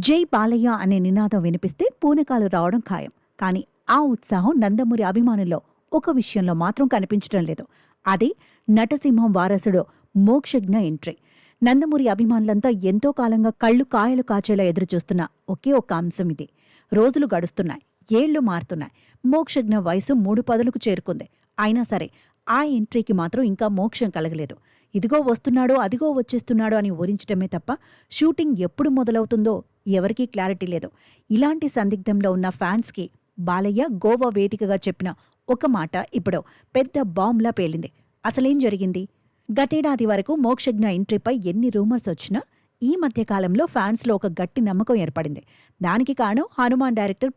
జై బాలయ్య అనే నినాదం వినిపిస్తే పూనకాలు రావడం ఖాయం. కానీ ఆ ఉత్సాహం నందమూరి అభిమానుల్లో ఒక విషయంలో మాత్రం కనిపించడం లేదు. అదే నటసింహం వారసుడు మోక్షజ్ఞ ఎంట్రీ. నందమూరి అభిమానులంతా ఎంతో కాలంగా కళ్ళు కాయలు కాచేలా ఎదురుచూస్తున్న ఒకే ఒక్క అంశం ఇది. రోజులు గడుస్తున్నాయి, ఏళ్లు మారుతున్నాయి. మోక్షజ్ఞ వయసు 3 చేరుకుంది. అయినా సరే ఆ ఎంట్రీకి మాత్రం ఇంకా మోక్షం కలగలేదు. ఇదిగో వస్తున్నాడో అదిగో వచ్చేస్తున్నాడో అని ఊరించడమే తప్ప షూటింగ్ ఎప్పుడు మొదలవుతుందో ఎవరికీ క్లారిటీ లేదు. ఇలాంటి సందిగ్ధంలో ఉన్న ఫ్యాన్స్కి బాలయ్య గోవా వేదికగా చెప్పిన ఒక మాట ఇప్పుడు పెద్ద బాంబ్లా పేలింది. అసలేం జరిగింది? గతేడాది వరకు మోక్షజ్ఞ ఎంట్రీపై ఎన్ని రూమర్స్ వచ్చినా ఈ మధ్యకాలంలో ఫ్యాన్స్లో ఒక గట్టి నమ్మకం ఏర్పడింది. దానికి కారణం హనుమాన్ డైరెక్టర్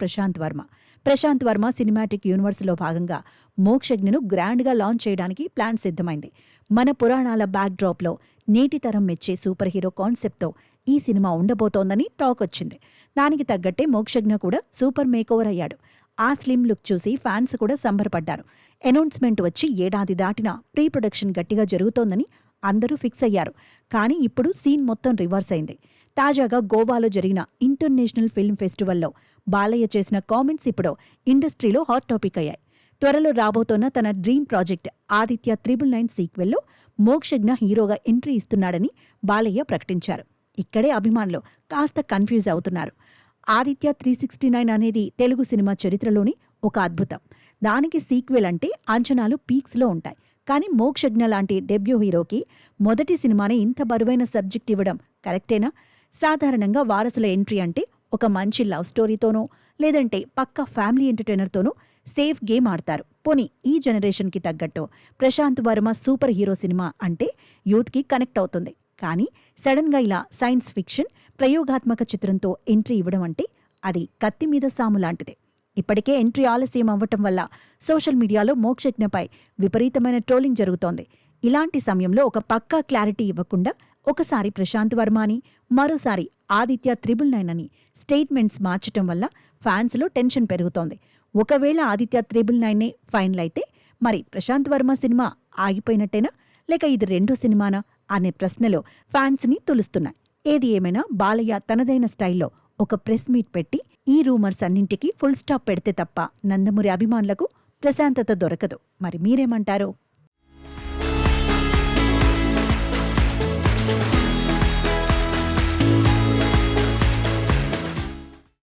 ప్రశాంత్ వర్మ సినిమాటిక్ యూనివర్స్లో భాగంగా మోక్షజ్ఞను గ్రాండ్గా లాంచ్ చేయడానికి ప్లాన్ సిద్ధమైంది. మన పురాణాల బ్యాక్డ్రాప్లో నేటి తరం మెచ్చే సూపర్ హీరో కాన్సెప్ట్తో ఈ సినిమా ఉండబోతోందని టాక్ వచ్చింది. దానికి తగ్గట్టే మోక్షజ్ఞ కూడా సూపర్ మేకోవర్ అయ్యాడు. ఆ స్లిమ్ లుక్ చూసి ఫ్యాన్స్ కూడా సంబరపడ్డారు. అనౌన్స్మెంట్ వచ్చి ఏడాది దాటినా ప్రీ ప్రొడక్షన్ గట్టిగా జరుగుతోందని అందరూ ఫిక్స్ అయ్యారు. కానీ ఇప్పుడు సీన్ మొత్తం రివర్స్ అయింది. తాజాగా గోవాలో జరిగిన ఇంటర్నేషనల్ ఫిల్మ్ ఫెస్టివల్లో బాలయ్య చేసిన కామెంట్స్ ఇప్పుడు ఇండస్ట్రీలో హాట్ టాపిక్ అయ్యాయి. త్వరలో రాబోతోన్న తన డ్రీమ్ ప్రాజెక్ట్ ఆదిత్య 999 సీక్వెల్లో మోక్షజ్ఞ హీరోగా ఎంట్రీ ఇస్తున్నాడని బాలయ్య ప్రకటించారు. ఇక్కడే అభిమానులు కాస్త కన్ఫ్యూజ్ అవుతున్నారు. ఆదిత్య 369 అనేది తెలుగు సినిమా చరిత్రలోని ఒక అద్భుతం. దానికి సీక్వెల్ అంటే అంచనాలు పీక్స్లో ఉంటాయి. కానీ మోక్షజ్ఞ లాంటి డెబ్యూ హీరోకి మొదటి సినిమానే ఇంత బరువైన సబ్జెక్ట్ ఇవ్వడం కరెక్టేనా? సాధారణంగా వారసుల ఎంట్రీ అంటే ఒక మంచి లవ్ స్టోరీతోనో లేదంటే పక్కా ఫ్యామిలీ ఎంటర్టైనర్తోనో సేఫ్ గేమ్ ఆడతారు. పోనీ ఈ జనరేషన్కి తగ్గట్టు Prashanth Varma super hero cinema అంటే యూత్కి కనెక్ట్ అవుతుంది. కానీ సడన్గా ఇలా సైన్స్ ఫిక్షన్ ప్రయోగాత్మక చిత్రంతో ఎంట్రీ ఇవ్వడం అంటే అది కత్తి మీద సాము లాంటిదే. ఇప్పటికే ఎంట్రీ ఆలస్యం అవ్వటం వల్ల సోషల్ మీడియాలో మోక్షజ్ఞపై విపరీతమైన ట్రోలింగ్ జరుగుతోంది. ఇలాంటి సమయంలో ఒక పక్కా క్లారిటీ ఇవ్వకుండా ఒకసారి ప్రశాంత్ వర్మ అని మరోసారి ఆదిత్య 999 అని స్టేట్మెంట్స్ మార్చటం వల్ల ఫ్యాన్స్లో టెన్షన్ పెరుగుతోంది. ఒకవేళ ఆదిత్య 999 ఫైనల్ అయితే మరి ప్రశాంత్ వర్మ సినిమా ఆగిపోయినట్టేనా, లేక ఇది రెండో సినిమానా అనే ప్రశ్నలు ఫ్యాన్స్ని తులుస్తున్నాయి. ఏది ఏమైనా బాలయ్య తనదైన స్టైల్లో ఒక ప్రెస్ మీట్ పెట్టి ఈ రూమర్స్ అన్నింటికీ ఫుల్ స్టాప్ పెడితే తప్ప నందమూరి అభిమానులకు ప్రశాంతత దొరకదు. మరి మీరేమంటారు?